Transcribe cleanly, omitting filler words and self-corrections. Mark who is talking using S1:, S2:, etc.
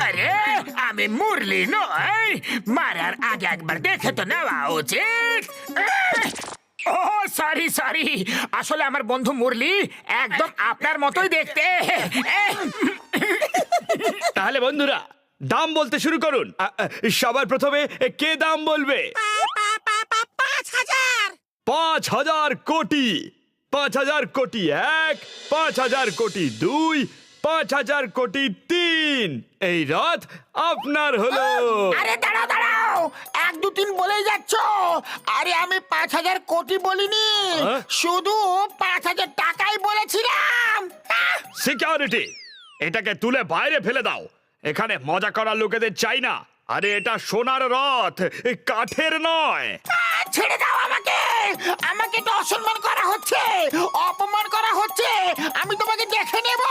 S1: আরে আমি মুরলি নই, মারার আগে একবার দেখে তো নেওয়া উচিত। ও সরি সরি, আসলে আমার বন্ধু মুরলি একদম আপনার মতোই দেখতে।
S2: তাহলে বন্ধুরা দাম বলতে শুরু করুন। সবার প্রথমে কে দাম বলবে?
S3: 5,000।
S2: 5,000 কোটি। 5,000 কোটি 1, 5,000 কোটি 2, 5,000 কোটি 3। এই রথ আপনার হলো।
S3: আরে দাঁড়াও দাঁড়াও, 1 2 3 বলেই যাচ্ছ। আরে আমি 5,000 কোটি বলিনি,
S2: হ্যাঁ?
S3: শুধু 5,000 টাকাই বলেছিলাম।
S2: সিকিউরিটি, এটাকে তুলে বাইরে ফেলে দাও। এখানে মজা করার লোকেদের চাই না। আরে এটা সোনার রথ, কাঠের নয়।
S3: ছেড়ে দাও আমাকে, আমাকে তো অসম্মান করা হচ্ছে, অপমান করা হচ্ছে। আমি তোমাকে দেখে নেব।